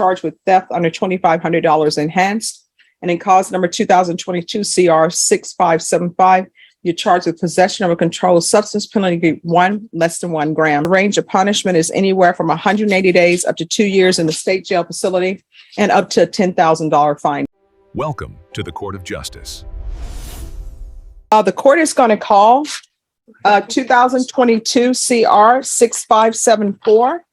charged with theft under $2,500 enhanced. And in cause number 2022 CR 6575, you're charged with possession of a controlled substance, penalty less than 1 gram. The range of punishment is anywhere from 180 days up to 2 years in the state jail facility and up to a $10,000 fine. Welcome to the Court of Justice. The court is going to call 2022 CR 6574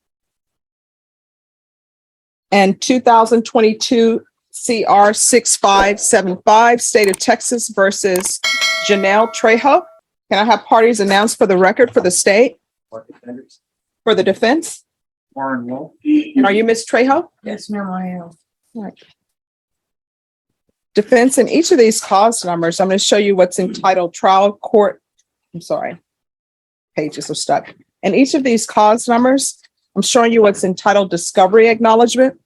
and 2022 CR 6575, State of Texas versus Janelle Trejo. Can I have parties announced for the record for the state? For the defense? Warren Wolf. And are you Ms. Trejo? Yes, ma'am, I am. All right. Defense, in each of these cause numbers, I'm going to show you what's entitled trial court. I'm sorry. Pages are stuck. In each of these cause numbers, I'm showing you what's entitled discovery acknowledgement.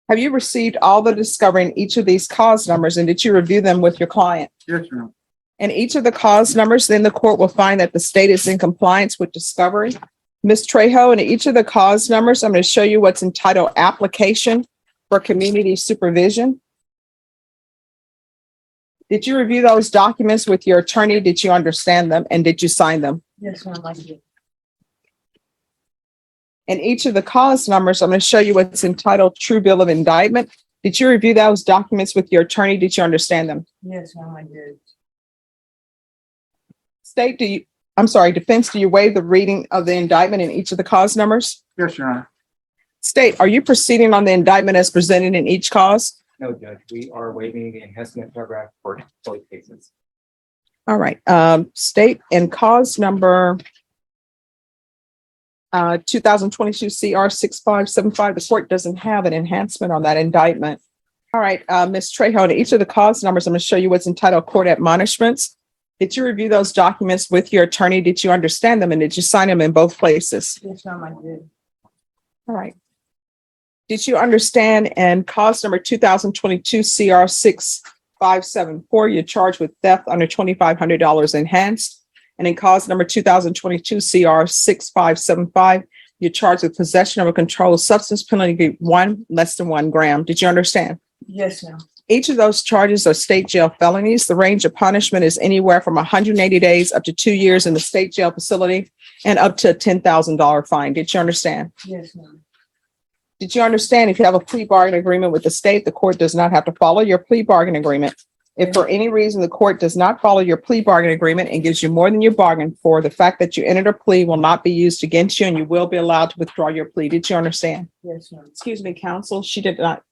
Have you received all the discovery in each of these cause numbers, and did you review them with your client? Yes, ma'am. In each of the cause numbers, then the court will find that the state is in compliance with discovery. Ms. Trejo, in each of the cause numbers, I'm going to show you what's entitled application for community supervision. Did you review those documents with your attorney? Did you understand them? And did you sign them? Yes, ma'am, I did. In each of the cause numbers, I'm going to show you what's entitled true bill of indictment. Did you review those documents with your attorney? Did you understand them? Yes, ma'am, I did. State, defense, do you waive the reading of the indictment in each of the cause numbers? Yes, Your Honor. State, are you proceeding on the indictment as presented in each cause? No, Judge, we are waiving the enhancement paragraph for both cases. All right. State, in cause number 2022 CR 6575, the court doesn't have an enhancement on that indictment. All right, Ms. Trejo, in each of the cause numbers, I'm going to show you what's entitled court admonishments. Did you review those documents with your attorney? Did you understand them? And did you sign them in both places? Yes, ma'am, I did. All right. Did you understand in cause number 2022 CR 6574, you're charged with theft under $2,500 enhanced? And in cause number 2022 CR 6575, you're charged with possession of a controlled substance, penalty less than 1 gram. Did you understand? Yes, ma'am. Each of those charges are state jail felonies. The range of punishment is anywhere from 180 days up to 2 years in the state jail facility and up to a $10,000 fine. Did you understand? Yes, ma'am. Did you understand if you have a plea bargain agreement with the state, the court does not have to follow your plea bargain agreement? If for any reason the court does not follow your plea bargain agreement and gives you more than you bargained for, the fact that you entered a plea will not be used against you and you will be allowed to withdraw your plea. Did you understand? Yes, ma'am. Excuse me, counsel, she did not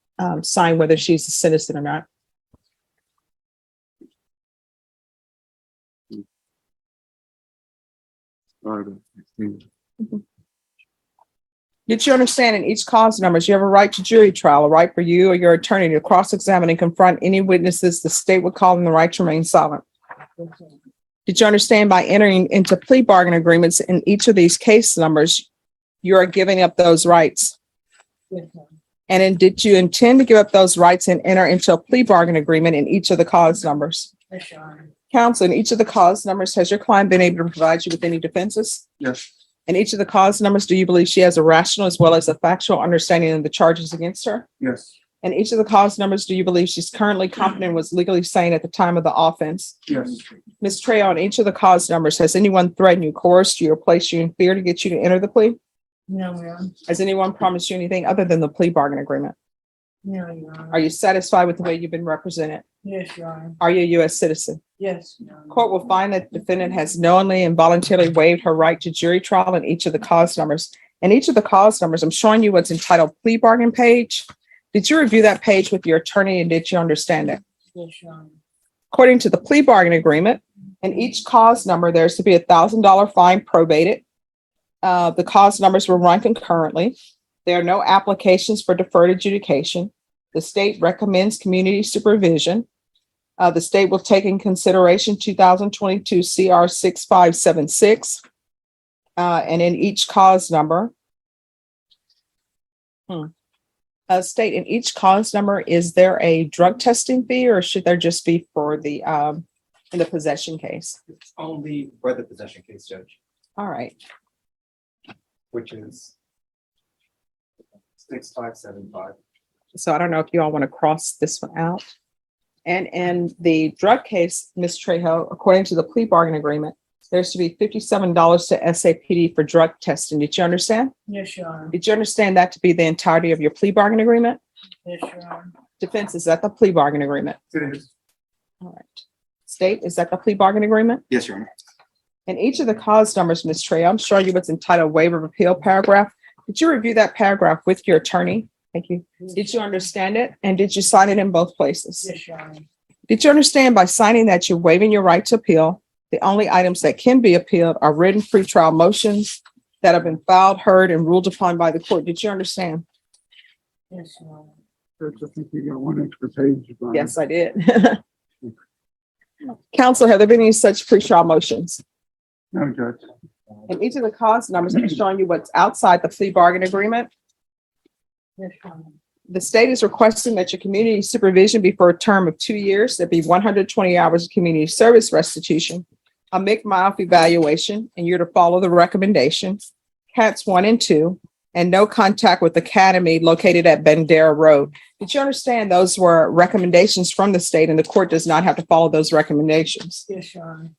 sign whether she's a citizen or not. Did you understand in each cause numbers, you have a right to jury trial, a right for you or your attorney to cross-examine and confront any witnesses the state would call them the right to remain silent? Yes, ma'am. Did you understand by entering into plea bargain agreements in each of these case numbers, you are giving up those rights? Yes, ma'am. Did you intend to give up those rights and enter into a plea bargain agreement in each of the cause numbers? Yes, Your Honor. Counsel, in each of the cause numbers, has your client been able to provide you with any defenses? Yes. In each of the cause numbers, do you believe she has a rational as well as a factual understanding of the charges against her? Yes. In each of the cause numbers, do you believe she's currently competent and was legally sane at the time of the offense? Yes. Ms. Trejo, in each of the cause numbers, has anyone threatened you, coerced you, or placed you in fear to get you to enter the plea? No, ma'am. Has anyone promised you anything other than the plea bargain agreement? No, Your Honor. Are you satisfied with the way you've been represented? Yes, Your Honor. Are you a U.S. citizen? Yes, Your Honor. Court will find that the defendant has knowingly and voluntarily waived her right to jury trial in each of the cause numbers. In each of the cause numbers, I'm showing you what's entitled plea bargain page. Did you review that page with your attorney and did you understand it? Yes, Your Honor. According to the plea bargain agreement, in each cause number, there's to be $1,000 fine probated. The cause numbers will run concurrently. There are no applications for deferred adjudication. The state recommends community supervision. The state will take in consideration 2022 CR 6576. And in each cause number, state, in each cause number, is there a drug testing fee or should there just be for the in the possession case? It's only for the possession case, Judge, All right. which is 6575. So I don't know if you all want to cross this one out. And in the drug case, Ms. Trejo, according to the plea bargain agreement, there's to be $57 to SAPD for drug testing. Did you understand? Yes, Your Honor. Did you understand that to be the entirety of your plea bargain agreement? Yes, Your Honor. Defense, is that the plea bargain agreement? It is. All right. State, is that the plea bargain agreement? Yes, Your Honor. And each of the cause numbers, Ms. Trejo, I'm showing you what's entitled waiver of appeal paragraph. Did you review that paragraph with your attorney? Thank you. Did you understand it? And did you sign it in both places? Yes, Your Honor. Did you understand by signing that you're waiving your right to appeal? The only items that can be appealed are written pretrial motions that have been filed, heard, and ruled upon by the court. Did you understand? Yes, Your Honor. Judge, I think you got one extra page. Brian. Yes, I did. Counsel, have there been any such pretrial motions? No, Judge. And each of the cause numbers, I'm showing you what's outside the plea bargain agreement. Yes, Your Honor. The state is requesting that your community supervision be for a term of 2 years. There'd be 120 hours of community service restitution, a McMiles evaluation, and you're to follow the recommendations, CATS 1 and 2, and no contact with Academy located at Bandera Road. Did you understand those were recommendations from the state and the court does not have to follow those recommendations? Yes, Your Honor.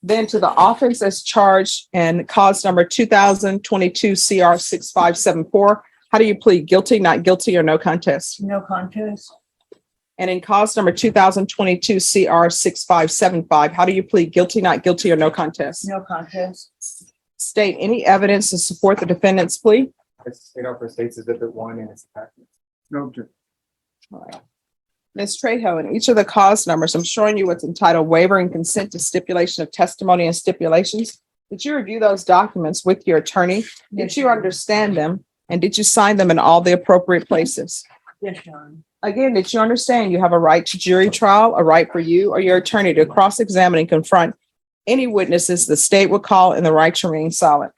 Then to the offense as charged and cause number 2022 CR 6574. How do you plead? Guilty, not guilty, or no contest? No contest. And in cause number 2022 CR 6575, how do you plead? Guilty, not guilty, or no contest? No contest. State any evidence to support the defendant's plea. It also states Exhibit 1 and its attachments. No, Judge. All right. Ms. Trejo, in each of the cause numbers, I'm showing you what's entitled waiver and consent to stipulation of testimony and stipulations. Did you review those documents with your attorney? Did Yes, you Your Honor. understand them? And did you sign them in all the appropriate places? Yes, Your Honor. Again, did you understand you have a right to jury trial, a right for you or your attorney to cross-examine and confront any witnesses the state would call and the right to remain silent?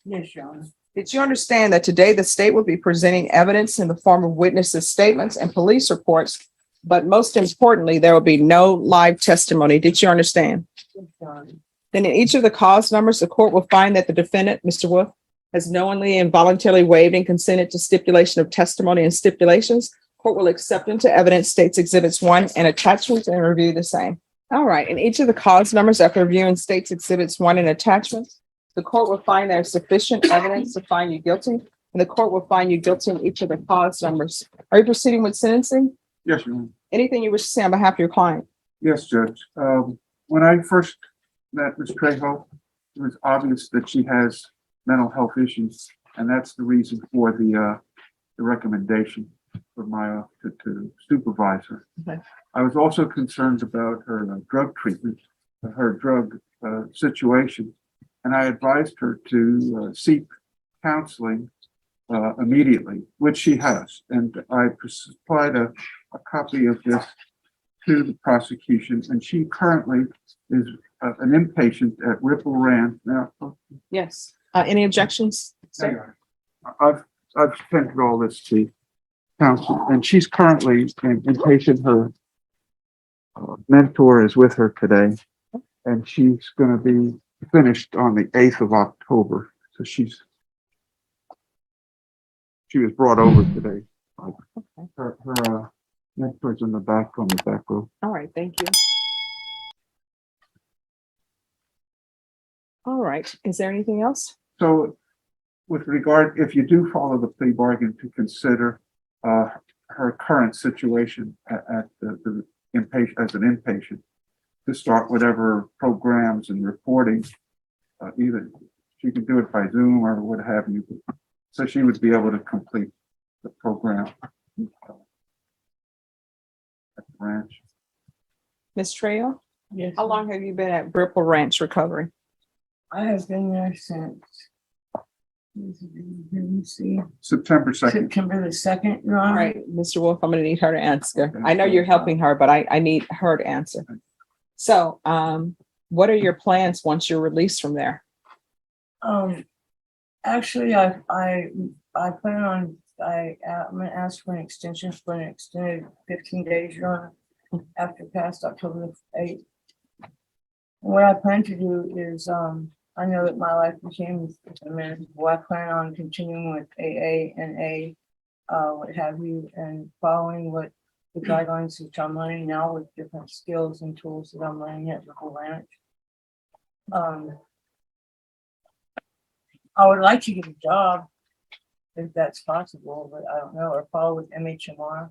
Yes, Your Honor. Did you understand that today the state will be presenting evidence in the form of witnesses' statements and police reports, but most importantly, there will be no live testimony? Did you understand? Yes, Your Honor. Then in each of the cause numbers, the court will find that the defendant, Mr. Wolf, has knowingly and voluntarily waived and consented to stipulation of testimony and stipulations. Court will accept into evidence states exhibits 1 and attachments and review the same. All right. In each of the cause numbers, after reviewing states exhibits 1 and attachments, the court will find there's sufficient evidence to find you guilty, and the court will find you guilty in each of the cause numbers. Are you proceeding with sentencing? Yes, Your Honor. Anything you wish to say on behalf of your client? Yes, Judge. When I first met Ms. Trejo, it was obvious that she has mental health issues, and that's the reason for the recommendation for my to supervise her. Okay. I was also concerned about her drug treatment, her drug situation, and I advised her to seek counseling immediately, which she has. And I supplied a copy of this to the prosecution, and she currently is an inpatient at Ripple Ranch. Now, Yes. Any objections? No, Your Honor. I've sent all this to counsel, and she's currently inpatient. Her mentor is with her today, and she's going to be finished on the 8th of October. So she was brought over today. Her mentor's in the back on the back row. All right. Thank you. All right. Is there anything else? So with regard, if you do follow the plea bargain, to consider her current situation at the inpatient, as an inpatient, to start whatever programs and reporting, either she can do it by Zoom or what have you. So she would be able to complete the program at the ranch. Ms. Trejo, Yes. how long have you been at Ripple Ranch Recovery? I have been there since, let me see, September 2nd. September the 2nd, Your All Honor. right, Mr. Wolf, I'm going to need her to answer. I know you're helping her, but I need her to answer. So, what are your plans once you're released from there? Actually, I plan on, I'm gonna ask for an extension for an extended 15 days, Your Honor, after past October 8th. And what I plan to do is, I know that my life became a manageable. I plan on continuing with AA and A what have you, and following what the guidelines which I'm learning now with different skills and tools that I'm learning at Local Ranch. I would like to get a job if that's possible, but I don't know, or follow with MHMR,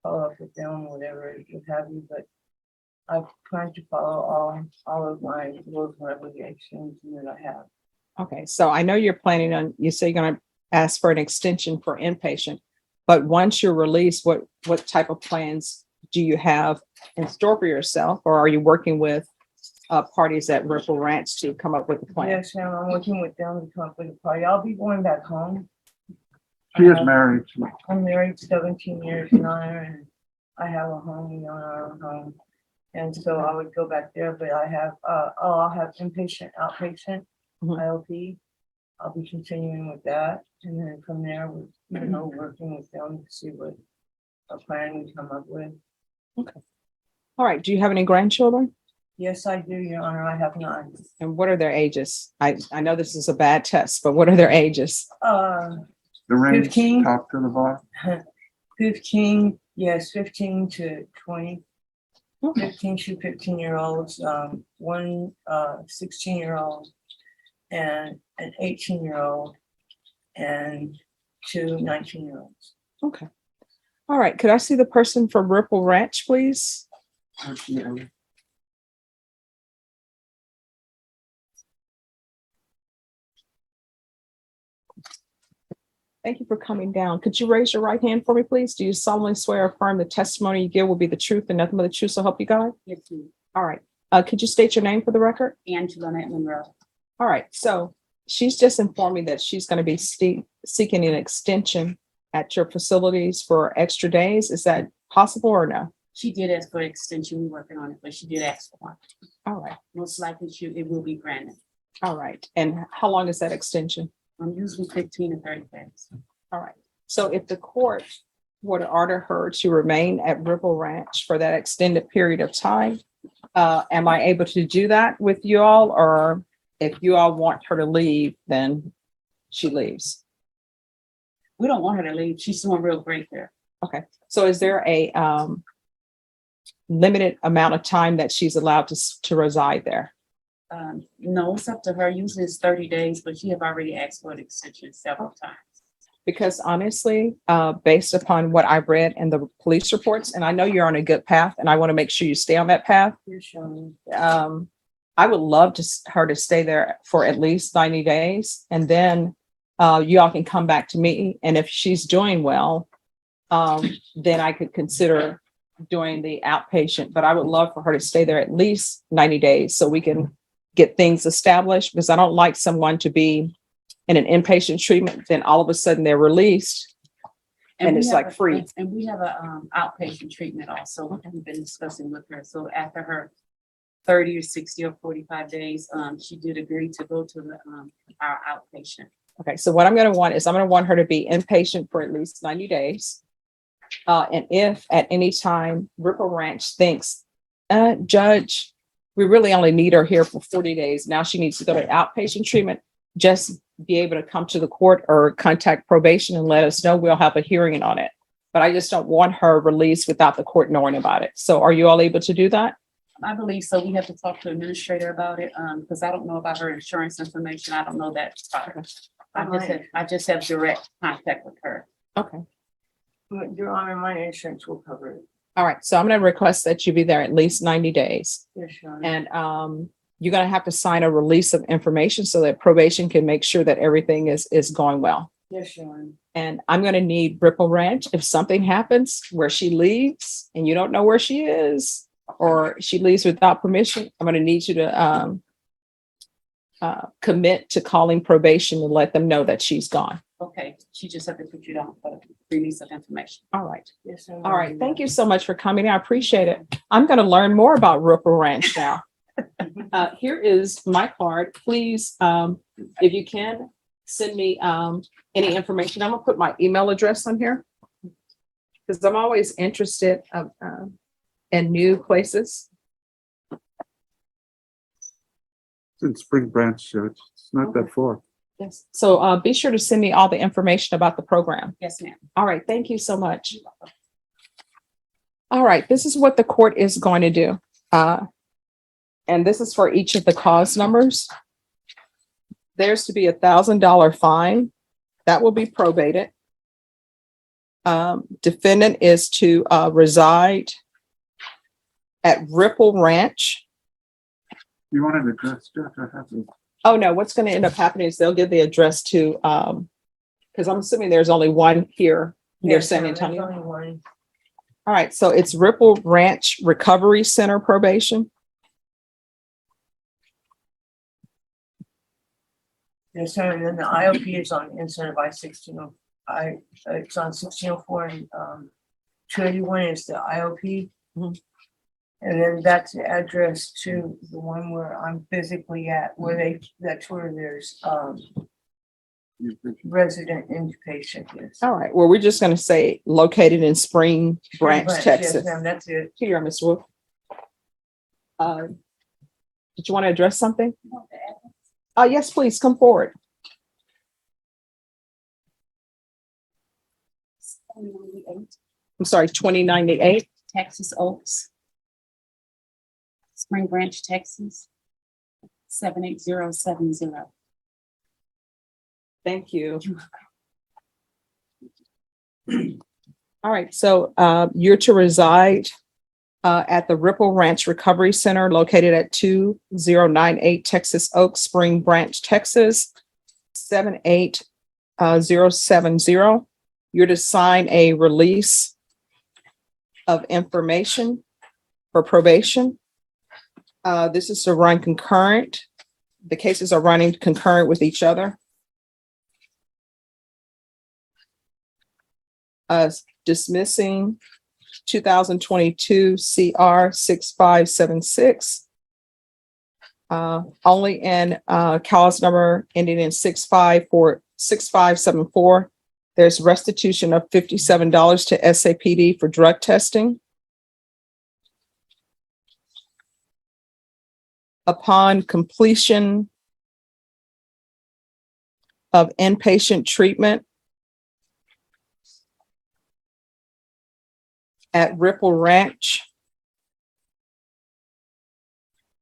follow up with them, whatever you have you, but I'm trying to follow all of my rules and regulations that I have. Okay, so I know you're planning on, you say you're gonna ask for an extension for inpatient, but once you're released, what type of plans do you have in store for yourself? Or are you working with parties at Ripple Ranch to come up with a plan? Yes, ma'am, I'm working with them to come up with a party. I'll be going back home. She is married. I'm married 17 years now, and I have a home, you know, our own home. And so I would go back there, but I have, I'll have inpatient, outpatient, Mhm. IOP. I'll be continuing with that, and then from there, we, you know, working with them to see what a plan we come up with. All right, do you have any grandchildren? Yes, I do, Your Honor, I have none. And what are their ages? I know this is a bad test, but what are their ages? The range 15. top to the bottom. 15, yes, 15 to 20. Okay. 15 to 15-year-olds, one 16-year-old and an 18-year-old and two 19-year-olds. Okay. All right, could I see the person from Ripple Ranch, please? Thank you for coming down. Could you raise your right hand for me, please? Do you solemnly swear or affirm the testimony you give will be the truth and nothing but the truth, so help you God? Yes, ma'am. All right. Could you state your name for the record? Angela Monroe. All right. So she's just informed me that she's going to be seeking an extension at your facilities for extra days. Is that possible or no? She did ask for extension. We're working on it, but she did ask for one. All right. Most likely it will be granted. All right. And how long is that extension? I'm usually 15 to 30 days. All right. So if the court were to order her to remain at Ripple Ranch for that extended period of time, am I able to do that with you all? Or if you all want her to leave, then she leaves? We don't want her to leave. She's doing real great there. Okay. So is there a limited amount of time that she's allowed to reside there? No, it's up to her. Usually it's 30 days, but she have already asked for an extension several times. Because honestly, based upon what I've read in the police reports, and I know you're on a good path, and I want to make sure you stay on that path. You're showing. I would love her to stay there for at least 90 days, and then you all can come back to me. And if she's doing well, then I could consider doing the outpatient. But I would love for her to stay there at least 90 days so we can get things established, because I don't like someone to be in an inpatient treatment, then all of a sudden they're released and we it's have like free. And we have a outpatient treatment also that we've been discussing with her. So after her 30 or 60 or 45 days, she did agree to go to our outpatient. Okay, so what I'm going to want is I'm going to want her to be inpatient for at least 90 days. And if at any time Ripple Ranch thinks, Judge, we really only need her here for 40 days. Now she needs to go to outpatient treatment, just be able to come to the court or contact probation and let us know. We'll have a hearing on it. But I just don't want her released without the court knowing about it. So are you all able to do that? I believe so. We have to talk to administrator about it because I don't know about her insurance information. I don't know that. I just have direct contact with her. Okay. Your Honor, my insurance will cover it. All right. So I'm going to request that you be there at least 90 days. Yes, Your Honor. And you're going to have to sign a release of information so that probation can make sure that everything is going well. Yes, Your Honor. And I'm going to need Ripple Ranch. If something happens where she leaves and you don't know where she is, or she leaves without permission, I'm going to need you to commit to calling probation and let them know that she's gone. Okay. She just had to put you down for the release of information. All right. Yes, Your All right. Thank you so much for coming. I appreciate it. I'm going to learn more about Ripple Ranch now. Here is my card. Please, if you can, send me any information. I'm going to put my email address on here because I'm always interested in new places. It's in Spring Branch, Judge. It's not that far. Yes. So be sure to send me all the information about the program. Yes, ma'am. All right. Thank you so much. All right. This is what the court is going to do. And this is for each of the cause numbers. There's to be $1,000 fine that will be probated. Defendant is to reside at Ripple Ranch. You want an address, Judge? I have to. Oh, no, what's going to end up happening is they'll give the address to, because I'm assuming there's only one here near Yes, San ma'am, there's Antonio. only one. All right, so it's Ripple Ranch Recovery Center probation. Yes, sir, and then the IOP is on inside of I-16. It's on 1604 and 281 is the IOP. Mhm. And then that's the address to the one where I'm physically at, where that's where there's resident inpatient is. All right, well, we're just going to say located in Spring Branch, Yes, Texas. ma'am, that's it. Here, Ms. Wolf. Did you want to address something? Yes, please come forward. I'm sorry, 2098. Texas Oaks. Spring Branch, Texas. 78070. Thank you. All right, so you're to reside at the Ripple Ranch Recovery Center located at 2098 Texas Oaks, Spring Branch, Texas, 78070. You're to sign a release of information for probation. This is to run concurrent. The cases are running concurrent with each other. Dismissing 2022 CR 6576. Only in cause number ending in 6574. There's restitution of $57 to SAPD for drug testing. Upon completion of inpatient treatment at Ripple Ranch,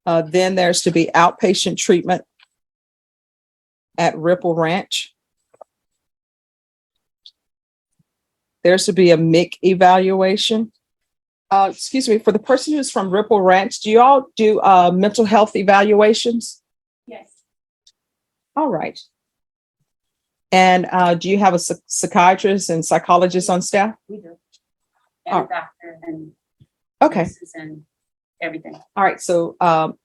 then there's to be outpatient treatment at Ripple Ranch. There's to be a MIC evaluation. Excuse me, for the person who's from Ripple Ranch, do you all do mental health evaluations? Yes, All right. And do you have a psychiatrist and psychologist on staff? we do. Oh. And a doctor and Okay. nurses and everything. All right. So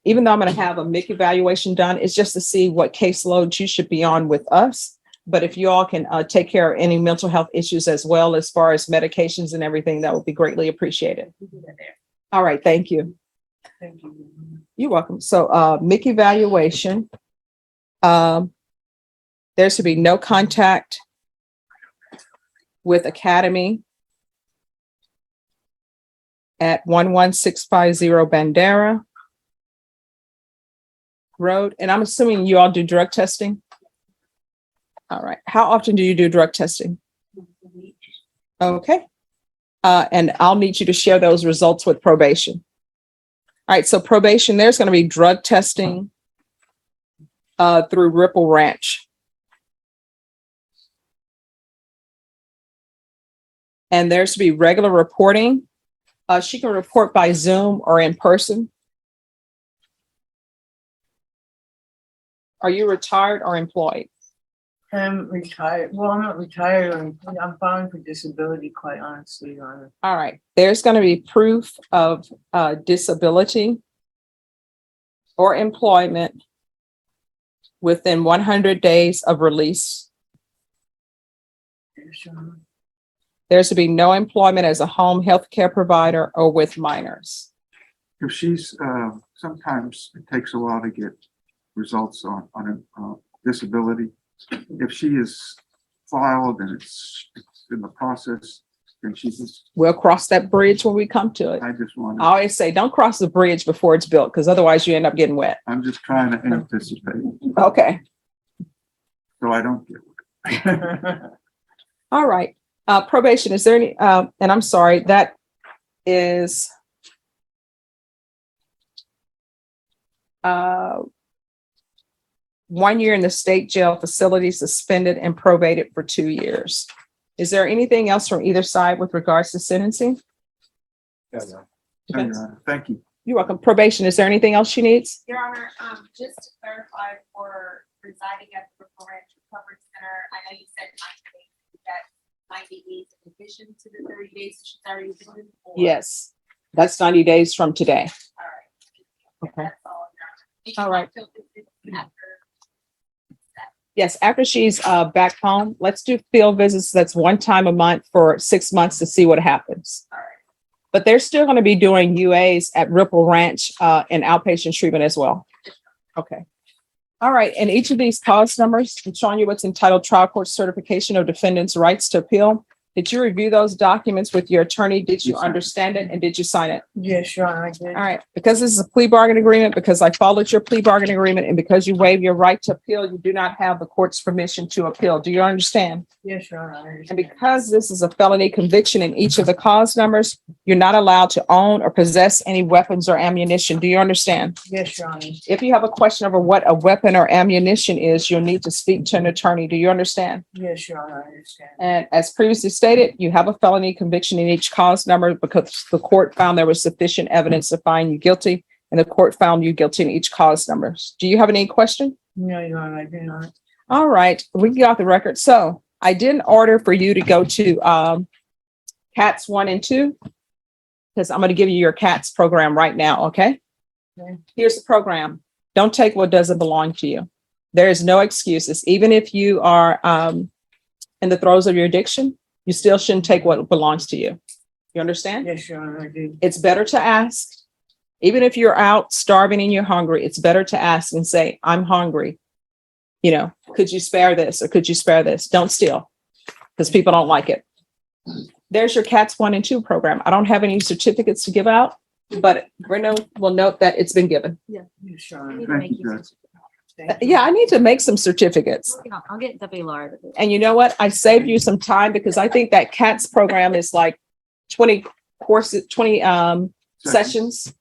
even though I'm going to have a MIC evaluation done, it's just to see what caseload you should be on with us. But if you all can take care of any mental health issues as well as far as medications and everything, that would be greatly appreciated. We do that there. All right. Thank you. Thank you. You're welcome. So MIC evaluation. There should be no contact with Academy at 11650 Bandera Road. And I'm assuming you all do drug testing? All right. How often do you do drug testing? Okay. And I'll need you to share those results with probation. All right. So probation, there's going to be drug testing through Ripple Ranch. And there's to be regular reporting. She can report by Zoom or in person. Are you retired or employed? I'm retired. Well, I'm not retired. I'm filing for disability, quite honestly, Your Honor. All right. There's going to be proof of disability or employment within 100 days of release. Yes, Your Honor. There's to be no employment as a home health care provider or with minors. If she's, sometimes it takes a while to get results on a disability. If she is filed and it's in the process, then she just, We'll cross that bridge when we come to it. I just want I to, always say, don't cross the bridge before it's built, because otherwise you end up getting wet. I'm just trying to anticipate. Okay. so I don't get one. All right. Probation, is there any, and I'm sorry, that is 1 year in the state jail facility, suspended and probated for 2 years. Is there anything else from either side with regards to sentencing? No, Your Honor. Thank you. You're welcome. Probation, is there anything else she needs? Your Honor, just to clarify for residing at the Ripple Ranch Recovery Center, I know you said 90 days, is that 90 days in addition to the 30 days that she's already doing? Or- Yes, that's 90 days from today. All right. Okay. That's all, Your Honor. All right. Till after- Yes, after she's back home, let's do field visits. That's 1 time a month for 6 months to see what happens. All right. But they're still going to be doing UAs at Ripple Ranch and outpatient treatment as well. Okay. All right. And each of these cause numbers, I'm showing you what's entitled Trial Court Certification of Defendant's Rights to Appeal. Did you review those documents with your attorney? Did you understand it? And did you sign it? Yes, Your Honor, I did. All right. Because this is a plea bargain agreement, because I followed your plea bargain agreement, and because you waive your right to appeal, you do not have the court's permission to appeal. Do you understand? Yes, Your Honor, I And understand. because this is a felony conviction in each of the cause numbers, you're not allowed to own or possess any weapons or ammunition. Do you understand? Yes, Your Honor. If you have a question over what a weapon or ammunition is, you'll need to speak to an attorney. Do you understand? Yes, Your Honor, I understand. And as previously stated, you have a felony conviction in each cause number because the court found there was sufficient evidence to find you guilty, and the court found you guilty in each cause numbers. Do you have any question? No, Your Honor, I do not. All right, we can get off the record. So I didn't order for you to go to CATS 1 and 2 because I'm going to give you your CATS program right now. Okay. Okay. Here's the program. Don't take what doesn't belong to you. There is no excuses. Even if you are in the throes of your addiction, you still shouldn't take what belongs to you. You understand? Yes, Your Honor, I do. It's better to ask. Even if you're out starving and you're hungry, it's better to ask and say, I'm hungry. You know, could you spare this or could you spare this? Don't steal because people don't like it. There's your CATS 1 and 2 program. I don't have any certificates to give out, but Brenda will note that it's been given. Yes, Your Honor. Thank you, Judge. Thank you. Yeah, I need to make some certificates. I'll get Deputy Laura to do it. And you know what? I saved you some time because I think that CATS program is like 20 courses, 20 sessions.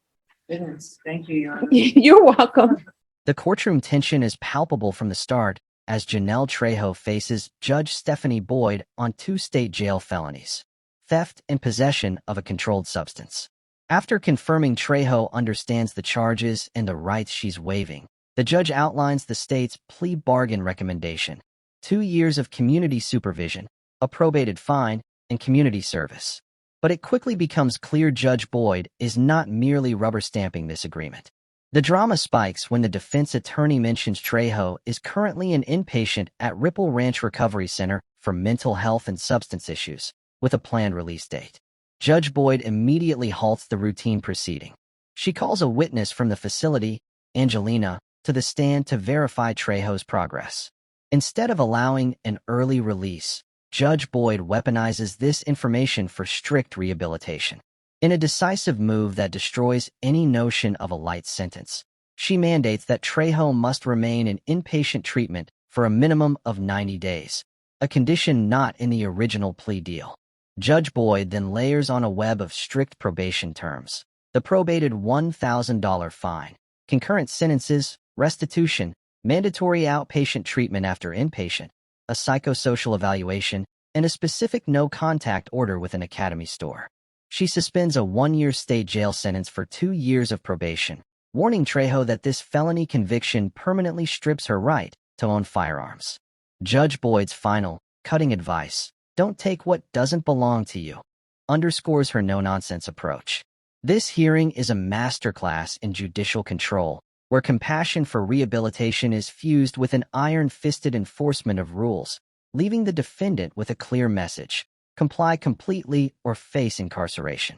Goodness, thank you, Your Honor. You're welcome. The courtroom tension is palpable from the start as Janelle Trejo faces Judge Stephanie Boyd on 2 state jail felonies, theft and possession of a controlled substance. After confirming Trejo understands the charges and the rights she's waiving, the judge outlines the state's plea bargain recommendation: 2 years of community supervision, a probated fine, and community service. But it quickly becomes clear Judge Boyd is not merely rubber stamping this agreement. The drama spikes when the defense attorney mentions Trejo is currently an inpatient at Ripple Ranch Recovery Center for mental health and substance issues, with a planned release date. Judge Boyd immediately halts the routine proceeding. She calls a witness from the facility, Angelina, to the stand to verify Trejo's progress. Instead of allowing an early release, Judge Boyd weaponizes this information for strict rehabilitation. In a decisive move that destroys any notion of a light sentence, she mandates that Trejo must remain in inpatient treatment for a minimum of 90 days, a condition not in the original plea deal. Judge Boyd then layers on a web of strict probation terms: the probated $1,000 fine, concurrent sentences, restitution, mandatory outpatient treatment after inpatient, a psychosocial evaluation, and a specific no-contact order with an academy store. She suspends a 1-year state jail sentence for 2 years of probation, warning Trejo that this felony conviction permanently strips her right to own firearms. Judge Boyd's final, cutting advice, "Don't take what doesn't belong to you," underscores her no-nonsense approach. This hearing is a masterclass in judicial control, where compassion for rehabilitation is fused with an iron-fisted enforcement of rules, leaving the defendant with a clear message: comply completely or face incarceration.